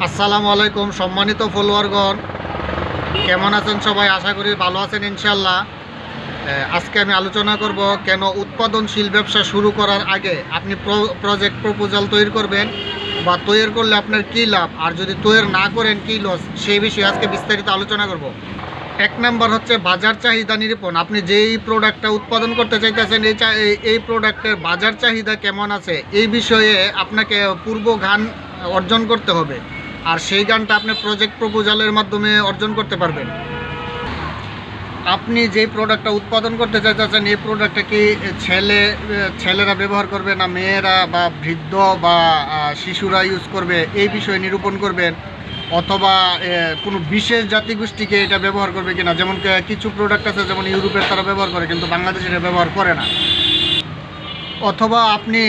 আসসালামু আলাইকুম সম্মানিত ফলোয়ারগণ, কেমন আছেন সবাই? আশা করি ভালো আছেন ইনশাল্লাহ। আজকে আমি আলোচনা করব কেন উৎপাদনশীল ব্যবসা শুরু করার আগে আপনি প্রজেক্ট প্রপোজাল তৈরি করবেন বা তৈরি করলে আপনার কী লাভ, আর যদি তৈরি না করেন কী লস, সেই বিষয়ে আজকে বিস্তারিত আলোচনা করব। এক নাম্বার হচ্ছে বাজার চাহিদা নিরূপণ। আপনি যেই প্রোডাক্টটা উৎপাদন করতে চাইতেছেন এই প্রোডাক্টের বাজার চাহিদা কেমন আছে এই বিষয়ে আপনাকে পূর্বজ্ঞান অর্জন করতে হবে, আর সেই গানটা আপনি প্রজেক্ট প্রপোজালের মাধ্যমে অর্জন করতে পারবেন। আপনি যেই প্রোডাক্টটা উৎপাদন করতে চাইতেছেন এই প্রোডাক্টটা কি ছেলেরা ব্যবহার করবে না মেয়েরা বা বৃদ্ধ বা শিশুরা ইউজ করবে, এই বিষয়ে নিরূপণ করবেন। অথবা কোনো বিশেষ জাতিগোষ্ঠীকে এটা ব্যবহার করবে কিনা, যেমন কিছু প্রোডাক্ট আছে যেমন ইউরোপের তারা ব্যবহার করে কিন্তু বাংলাদেশে এটা ব্যবহার করে না। অথবা আপনি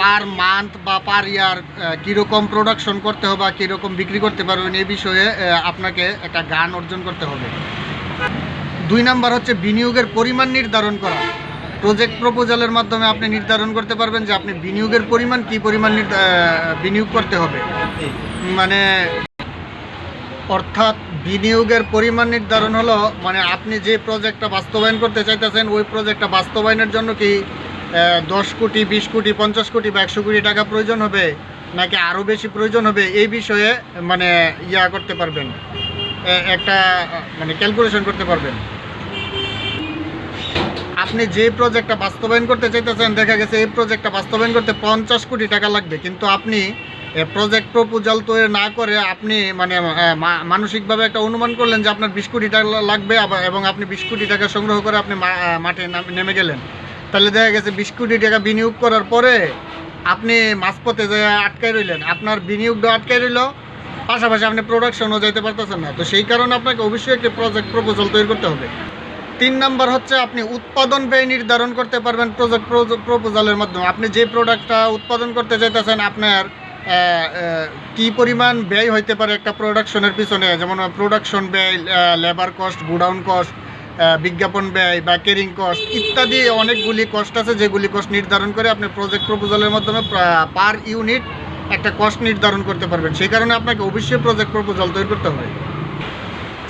পার মান্থ বা পার ইয়ার কীরকম প্রোডাকশন করতে হবে বা কীরকম বিক্রি করতে পারবেন এই বিষয়ে আপনাকে একটা জ্ঞান অর্জন করতে হবে। 2 নাম্বার হচ্ছে বিনিয়োগের পরিমাণ নির্ধারণ করা। প্রজেক্ট প্রপোজালের মাধ্যমে আপনি নির্ধারণ করতে পারবেন যে আপনি বিনিয়োগের পরিমাণ কী পরিমাণ বিনিয়োগ করতে হবে, মানে অর্থাৎ বিনিয়োগের পরিমাণ নির্ধারণ হলো মানে আপনি যে প্রজেক্টটা বাস্তবায়ন করতে চাইতেছেন ওই প্রজেক্টটা বাস্তবায়নের জন্য কি 10 কোটি 20 কোটি 50 কোটি বা 100 কোটি টাকা প্রয়োজন হবে নাকি আরও বেশি প্রয়োজন হবে, এই বিষয়ে মানে করতে পারবেন, একটা মানে ক্যালকুলেশন করতে পারবেন। আপনি যে প্রজেক্টটা বাস্তবায়ন করতে চাইতেছেন, দেখা গেছে এই প্রজেক্টটা বাস্তবায়ন করতে 50 কোটি টাকা লাগবে, কিন্তু আপনি প্রজেক্ট প্রপোজাল তৈরি না করে আপনি মানে মানসিকভাবে একটা অনুমান করলেন যে আপনার 20 কোটি টাকা লাগবে, এবং আপনি 20 কোটি টাকা সংগ্রহ করে আপনি মাঠে নেমে গেলেন। তাহলে দেখা গেছে 20 কোটি টাকা বিনিয়োগ করার পরে আপনি মাঝপথে যে আটকায় রইলেন, আপনার বিনিয়োগটা আটকায় রইল, পাশাপাশি আপনি প্রোডাকশনও যাইতে পারতেছেন না। তো সেই কারণে আপনাকে অবশ্যই একটি প্রজেক্ট প্রপোজাল তৈরি করতে হবে। 3 নাম্বার হচ্ছে আপনি উৎপাদন ব্যয় নির্ধারণ করতে পারবেন প্রজেক্ট প্রপোজালের মাধ্যমে। আপনি যে প্রোডাক্টটা উৎপাদন করতে চাইতেছেন আপনার কি পরিমাণ ব্যয় হইতে পারে একটা প্রোডাকশনের পিছনে, যেমন প্রোডাকশন ব্যয়, লেবার কস্ট, গোডাউন কস্ট, বিজ্ঞাপন ব্যয় বা ক্যারিং কস্ট ইত্যাদি অনেকগুলি কস্ট আছে, যেগুলি কস্ট নির্ধারণ করে আপনি প্রজেক্ট প্রপোজালের মাধ্যমে পার ইউনিট একটা কস্ট নির্ধারণ করতে পারবেন। সেই কারণে আপনাকে অবশ্যই প্রজেক্ট প্রপোজাল তৈরি করতে হবে।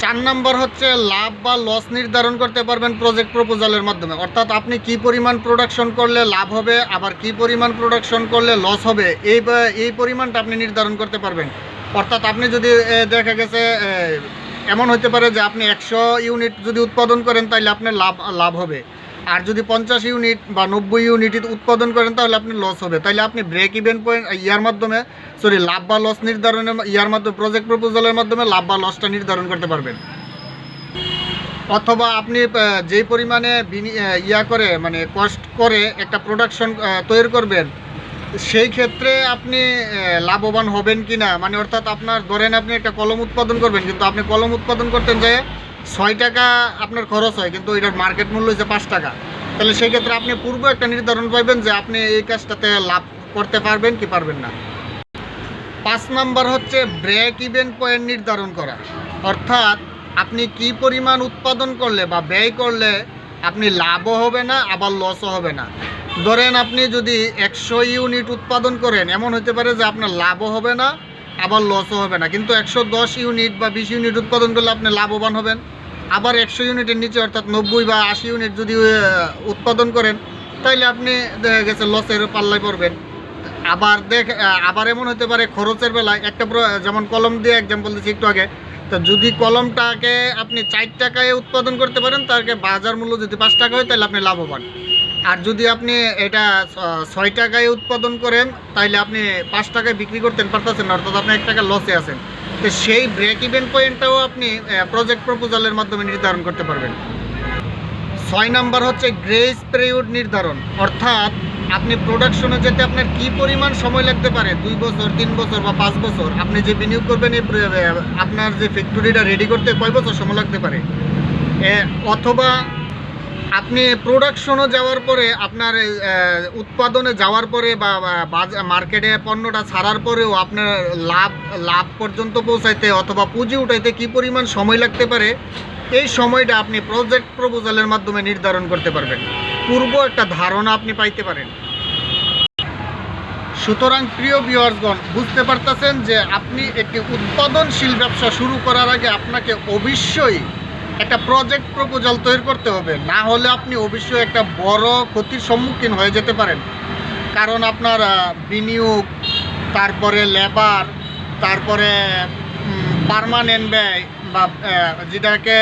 4 নাম্বার হচ্ছে লাভ বা লস নির্ধারণ করতে পারবেন প্রজেক্ট প্রপোজালের মাধ্যমে। অর্থাৎ আপনি কি পরিমাণ প্রোডাকশন করলে লাভ হবে আবার কি পরিমাণ প্রোডাকশন করলে লস হবে এই পরিমাণটা আপনি নির্ধারণ করতে পারবেন। অর্থাৎ আপনি যদি দেখা গেছে এমন হতে পারে যে আপনি 100 ইউনিট যদি উৎপাদন করেন তাহলে আপনার লাভ হবে, আর যদি 50 ইউনিট বা 90 ইউনিট উৎপাদন করেন তাহলে আপনি লস হবে। তাহলে আপনি ব্রেক ইভেন পয়েন্ট মাধ্যমে লাভ বা লস নির্ধারণের মাধ্যমে প্রজেক্ট প্রপোজালের মাধ্যমে লাভ বা লসটা নির্ধারণ করতে পারবেন। অথবা আপনি যেই পরিমাণে করে মানে কস্ট করে একটা প্রোডাকশন তৈরি করবেন সেই ক্ষেত্রে আপনি লাভবান হবেন কি না, মানে অর্থাৎ আপনার ধরেন আপনি একটা কলম উৎপাদন করবেন, কিন্তু আপনি কলম উৎপাদন করতেন যে 6 টাকা আপনার খরচ হয়, কিন্তু এটার মার্কেট মূল্য হচ্ছে 5 টাকা। তাহলে সেই ক্ষেত্রে আপনি পূর্ব একটা নির্ধারণ পাইবেন যে আপনি এই কাজটাতে লাভ করতে পারবেন কি পারবেন না। 5 নাম্বার হচ্ছে ব্রেক ইভেন পয়েন্ট নির্ধারণ করা। অর্থাৎ আপনি কি পরিমাণ উৎপাদন করলে বা ব্যয় করলে আপনি লাভও হবে না আবার লসও হবে না। ধরেন আপনি যদি 100 ইউনিট উৎপাদন করেন, এমন হতে পারে যে আপনার লাভও হবে না আবার লসও হবে না, কিন্তু 110 ইউনিট বা 20 ইউনিট উৎপাদন করলে আপনি লাভবান হবেন। আবার 100 ইউনিটের নিচে অর্থাৎ 90 বা 80 ইউনিট যদি উৎপাদন করেন তাহলে আপনি দেখা গেছে লসের পাল্লায় পড়বেন। আবার এমন হতে পারে খরচের বেলায় একটা, যেমন কলম দিয়ে এক্সাম্পল দিচ্ছি একটু আগে, তো যদি কলমটাকে আপনি 4 টাকায় উৎপাদন করতে পারেন তাকে বাজার মূল্য যদি 5 টাকা হয় তাহলে আপনি লাভবান। আর যদি আপনি এটা 6 টাকায় উৎপাদন করেন তাহলে আপনি 5 টাকায় বিক্রি করতে পারতেছেন না, অর্থাৎ আপনি 1 টাকা লসে আছেন। তো সেই ব্রেক ইভেন পয়েন্টটাও আপনি প্রজেক্ট প্রপোজালের মাধ্যমে নির্ধারণ করতে পারবেন। 6 নাম্বার হচ্ছে গ্রেস পিরিয়ড নির্ধারণ। অর্থাৎ আপনি প্রোডাকশনে যেতে আপনার কি পরিমাণ সময় লাগতে পারে, 2 বছর 3 বছর বা 5 বছর, আপনি যে বিনিয়োগ করবেন আপনার যে ফ্যাক্টরিটা রেডি করতে কয় বছর সময় লাগতে পারে। অথবা আপনি প্রোডাকশনও যাওয়ার পরে আপনার উৎপাদনে যাওয়ার পরে বা মার্কেটে পণ্যটা ছাড়ার পরেও আপনার লাভ পর্যন্ত পৌঁছাইতে অথবা পুঁজি উঠাইতে কি পরিমাণ সময় লাগতে পারে, এই সময়টা আপনি প্রজেক্ট প্রপোজালের মাধ্যমে নির্ধারণ করতে পারবেন। পূর্ব একটা ধারণা আপনি পাইতে পারেন। সুতরাং প্রিয় ভিউয়ার্সগণ, বুঝতে পারতেছেন যে আপনি একটি উৎপাদনশীল ব্যবসা শুরু করার আগে আপনাকে অবশ্যই একটা প্রজেক্ট প্রপোজাল তৈরি করতে হবে, না হলে আপনি অবশ্যই একটা বড় ক্ষতির সম্মুখীন হয়ে যেতে পারেন। কারণ আপনার বিনিয়োগ, তারপরে লেবার, তারপরে পার্মানেন্ট ব্যয় বা যেটাকে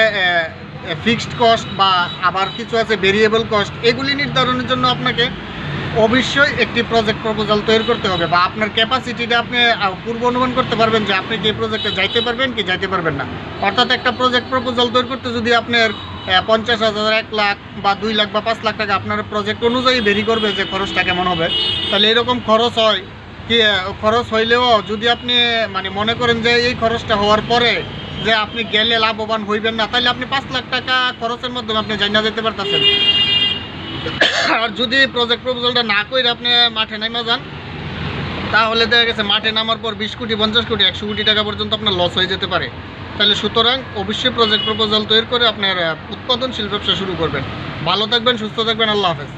ফিক্সড কস্ট বা আবার কিছু আছে ভেরিয়েবল কস্ট, এগুলি নির্ধারণের জন্য আপনাকে অবশ্যই একটি প্রজেক্ট প্রপোজাল তৈরি করতে হবে, বা আপনার ক্যাপাসিটিটা আপনি পূর্ব অনুমান করতে পারবেন যে আপনি কি প্রজেক্টে যাইতে পারবেন কি যাইতে পারবেন না। অর্থাৎ একটা প্রজেক্ট প্রপোজাল তৈরি করতে যদি আপনার 50,000, 1 লাখ বা 2 লাখ বা 5 লাখ টাকা আপনার প্রজেক্ট অনুযায়ী ভেরি করবে যে খরচটা কেমন হবে, তাহলে এরকম খরচ হয় কি, খরচ হইলেও যদি আপনি মানে মনে করেন যে এই খরচটা হওয়ার পরে যে আপনি গেলে লাভবান হইবেন না, তাহলে আপনি 5 লাখ টাকা খরচের মাধ্যমে আপনি জানা যেতে পারতেছেন। আর যদি প্রজেক্ট প্রপোজালটা না করে আপনি মাঠে নামা যান, তাহলে দেখা গেছে মাঠে নামার পর 20 কোটি, 50 কোটি, 100 কোটি টাকা পর্যন্ত আপনার লস হয়ে যেতে পারে। তাহলে সুতরাং অবশ্যই প্রজেক্ট প্রপোজাল তৈরি করে আপনার উৎপাদনশীল ব্যবসা শুরু করবেন। ভালো থাকবেন, সুস্থ থাকবেন, আল্লাহ হাফেজ।